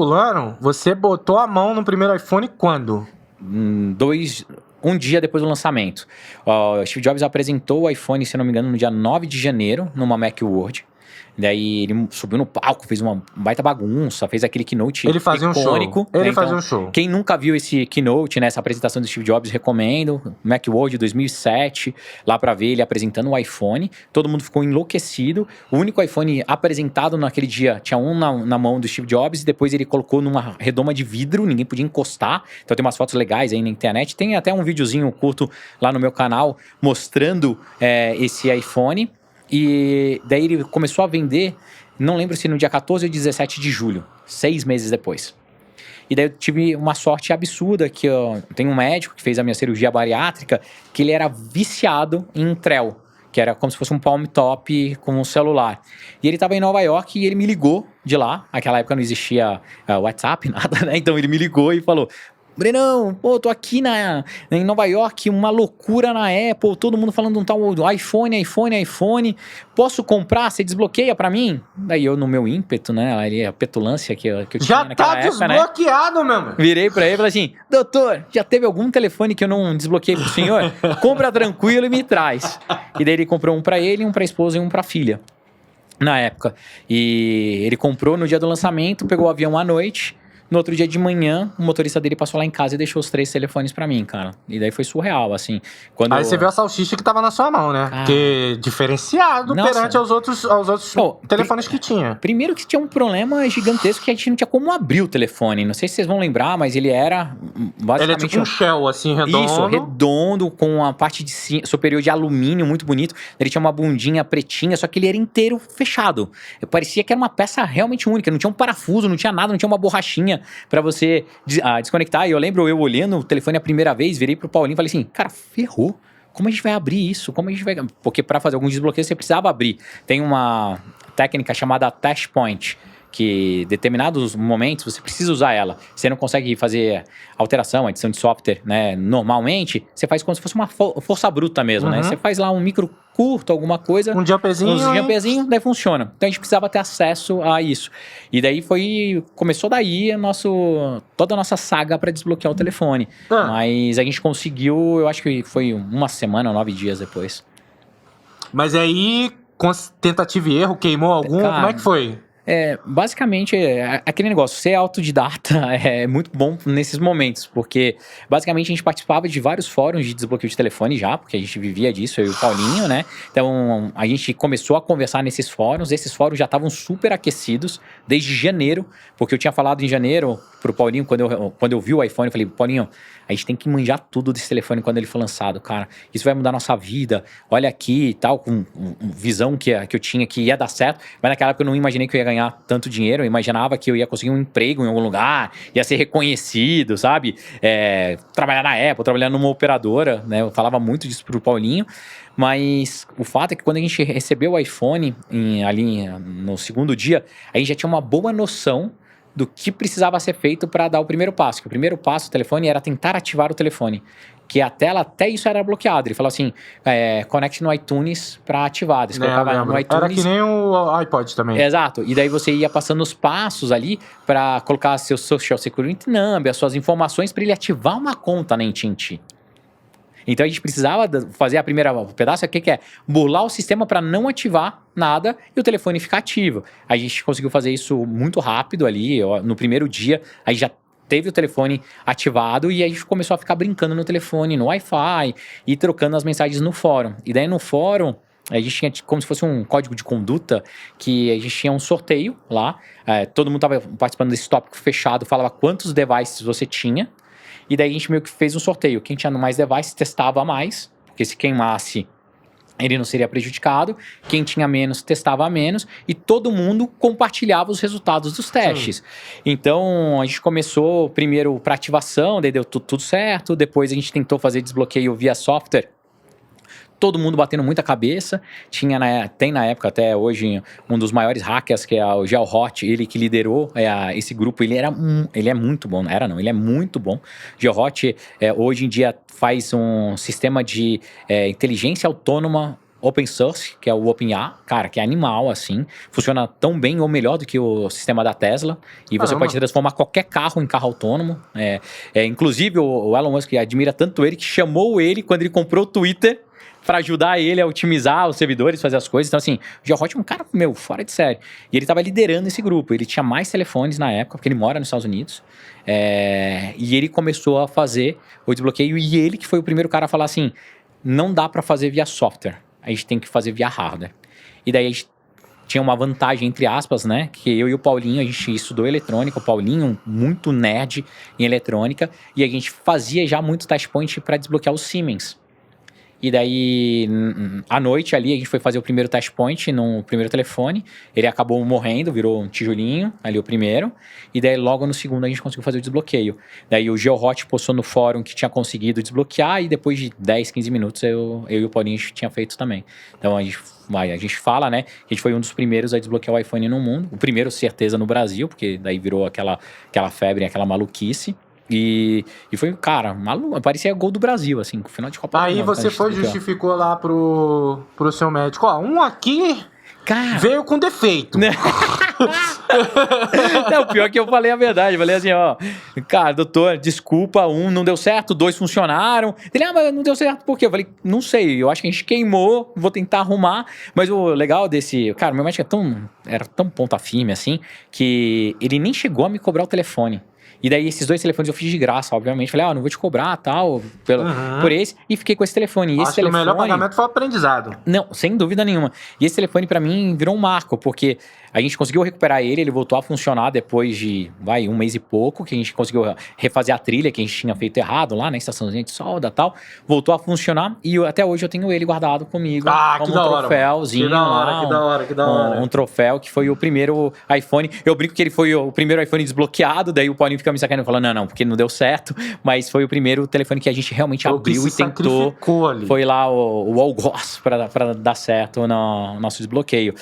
Fulano, você botou a mão no primeiro iPhone quando? Um dia depois do lançamento. O Steve Jobs apresentou o iPhone, se eu não me engano, no dia 9 de janeiro, numa Macworld. Daí ele subiu no palco, fez uma baita bagunça, fez aquele keynote Ele fazia icônico. Um show. Ele fazia um show. Quem nunca viu esse keynote, né, essa apresentação do Steve Jobs, recomendo. Macworld 2007, lá pra ver ele apresentando o iPhone. Todo mundo ficou enlouquecido. O único iPhone apresentado naquele dia, tinha um na mão do Steve Jobs, e depois ele colocou numa redoma de vidro, ninguém podia encostar. Então tem umas fotos legais aí na internet. Tem até um videozinho curto lá no meu canal, mostrando esse iPhone. E daí ele começou a vender, não lembro se no dia 14 ou 17 de julho, 6 meses depois. E daí eu tive uma sorte absurda, que eu tenho um médico que fez a minha cirurgia bariátrica, que ele era viciado em Trell, que era como se fosse um palm top com um celular. E ele estava em Nova York e ele me ligou de lá, naquela época não existia WhatsApp, nada, né? Então ele me ligou e falou: Brenão, pô, tô aqui em Nova York, uma loucura na Apple, todo mundo falando um tal iPhone, posso comprar? Você desbloqueia pra mim? Daí eu, no meu ímpeto, né, a petulância que eu tinha já naquela tá época, desbloqueado, né? Meu mano. Virei pra ele e falei assim: doutor, já teve algum telefone que eu não desbloqueei pro senhor? Compra tranquilo e me traz. E daí ele comprou um pra ele, um pra esposa e um pra filha, na época. E ele comprou no dia do lançamento, pegou o avião à noite. No outro dia de manhã, o motorista dele passou lá em casa e deixou os 3 telefones pra mim, cara. E daí foi surreal, assim. Aí você viu a salsicha que tava na sua mão, né? Porque diferenciado perante aos outros telefones que tinha. Primeiro que tinha um problema gigantesco que a gente não tinha como abrir o telefone. Não sei se vocês vão lembrar, mas ele era basicamente... Ele é tipo um shell, assim, redondo. Isso, redondo, com a parte superior de alumínio, muito bonito. Ele tinha uma bundinha pretinha, só que ele era inteiro fechado. Parecia que era uma peça realmente única. Não tinha um parafuso, não tinha nada, não tinha uma borrachinha pra você desconectar. E eu lembro eu olhando o telefone a primeira vez, virei pro Paulinho e falei assim: cara, ferrou. Como a gente vai abrir isso? Como a gente vai... Porque pra fazer alguns desbloqueios você precisava abrir. Tem uma técnica chamada Touch Point, que em determinados momentos você precisa usar ela. Você não consegue fazer alteração, adição de software, né? Normalmente, você faz como se fosse uma força bruta mesmo, né? Você faz lá um micro curto, alguma coisa. Um jumperzinho, daí funciona. Então a gente precisava ter acesso a isso. E daí começou daí toda a nossa saga para desbloquear o telefone. Mas a gente conseguiu, eu acho que foi uma semana ou 9 dias depois. Mas aí, com tentativa e erro, queimou algum? Cara, como é que foi? Basicamente, aquele negócio, ser autodidata é muito bom nesses momentos, porque basicamente a gente participava de vários fóruns de desbloqueio de telefone já, porque a gente vivia disso, eu e o Paulinho, né? Então, a gente começou a conversar nesses fóruns, esses fóruns já estavam super aquecidos desde janeiro, porque eu tinha falado em janeiro pro Paulinho, quando eu vi o iPhone, eu falei: Paulinho, a gente tem que manjar tudo desse telefone quando ele for lançado, cara. Isso vai mudar a nossa vida. Olha aqui e tal, com visão que eu tinha que ia dar certo. Mas naquela época eu não imaginei que eu ia ganhar tanto dinheiro. Eu imaginava que eu ia conseguir um emprego em algum lugar, ia ser reconhecido, sabe? Trabalhar na Apple, trabalhar numa operadora, né? Eu falava muito disso pro Paulinho. Mas o fato é que quando a gente recebeu o iPhone ali no segundo dia, a gente já tinha uma boa noção do que precisava ser feito para dar o primeiro passo. Que o primeiro passo do telefone era tentar ativar o telefone. Que a tela, até isso era bloqueado. Ele falou assim: conecte no iTunes para ativar. Você colocava no iTunes. Era que nem o iPod também. Exato. E daí você ia passando os passos ali para colocar seu Social Security Number, as suas informações para ele ativar uma conta na AT&T. Então a gente precisava fazer a primeira pedaço, que é burlar o sistema para não ativar nada e o telefone ficar ativo. A gente conseguiu fazer isso muito rápido ali. No primeiro dia, a gente já teve o telefone ativado e a gente começou a ficar brincando no telefone, no Wi-Fi e trocando as mensagens no fórum. E daí no fórum, a gente tinha como se fosse um código de conduta, que a gente tinha um sorteio lá. Todo mundo estava participando desse tópico fechado, falava quantos devices você tinha. E daí a gente meio que fez um sorteio. Quem tinha mais devices testava mais, porque se queimasse, ele não seria prejudicado. Quem tinha menos, testava menos. E todo mundo compartilhava os resultados dos testes. Sim. Então, a gente começou primeiro para ativação, daí deu tudo certo. Depois a gente tentou fazer desbloqueio via software. Todo mundo batendo muita cabeça. Tem na época, até hoje, um dos maiores hackers, que é o GeoHot, ele que liderou esse grupo. Ele é muito bom, ele é muito bom. GeoHot, hoje em dia, faz um sistema de inteligência autônoma open source, que é o OpenA, cara, que é animal, assim. Funciona tão bem ou melhor do que o sistema da Tesla. E você pode transformar qualquer carro em carro autônomo. Inclusive, o Elon Musk admira tanto ele que chamou ele quando ele comprou o Twitter para ajudar ele a otimizar os servidores, fazer as coisas. Então, assim, o George é um cara, fora de série. E ele estava liderando esse grupo. Ele tinha mais telefones na época, porque ele mora nos Estados Unidos. E ele começou a fazer o desbloqueio. E ele que foi o primeiro cara a falar assim, não dá para fazer via software. A gente tem que fazer via hardware. E daí a gente tinha uma vantagem, entre aspas, né? Que eu e o Paulinho, a gente estudou eletrônica. O Paulinho, muito nerd em eletrônica. E a gente fazia já muito touchpoint para desbloquear os Siemens. E daí, à noite ali, a gente foi fazer o primeiro touchpoint no primeiro telefone. Ele acabou morrendo, virou um tijolinho, ali o primeiro. E daí, logo no segundo, a gente conseguiu fazer o desbloqueio. Daí, o GeoHot postou no fórum que tinha conseguido desbloquear. E depois de 10, 15 minutos, eu e o Paulinho tinha feito também. Então, a gente fala, né? Que a gente foi um dos primeiros a desbloquear o iPhone no mundo. O primeiro, certeza, no Brasil, porque daí virou aquela febre, aquela maluquice. E foi, cara, maluco, parecia gol do Brasil, assim, no final de Copa do Mundo. Aí você foi, justificou lá pro seu médico, ó, um aqui, cara, veio com defeito. Não, pior que eu falei a verdade, falei assim, ó, cara, doutor, desculpa, um não deu certo, 2 funcionaram. Ele, mas não deu certo por quê? Eu falei, não sei, eu acho que a gente queimou, vou tentar arrumar. Mas o legal desse, cara, meu médico era tão ponta firme, assim, que ele nem chegou a me cobrar o telefone. E daí, esses 2 telefones eu fiz de graça, obviamente. Falei, não vou te cobrar, tal, por esse. E fiquei com esse telefone. E acho que o melhor pagamento foi o aprendizado. Não, sem dúvida nenhuma. E esse telefone, pra mim, virou um marco, porque a gente conseguiu recuperar ele voltou a funcionar depois de, 1 mês e pouco, que a gente conseguiu refazer a trilha que a gente tinha feito errado lá na estaçãozinha de solda e tal. Voltou a funcionar e até hoje eu tenho ele guardado comigo. Como um troféuzinho. Que da hora. Um troféu que foi o primeiro iPhone. Eu brinco que ele foi o primeiro iPhone desbloqueado, daí o Paulinho fica me sacaneando falando, não, porque não deu certo, mas foi o primeiro telefone que a gente realmente abriu e tentou. Ali. Foi lá o algoz para dar certo no nosso desbloqueio.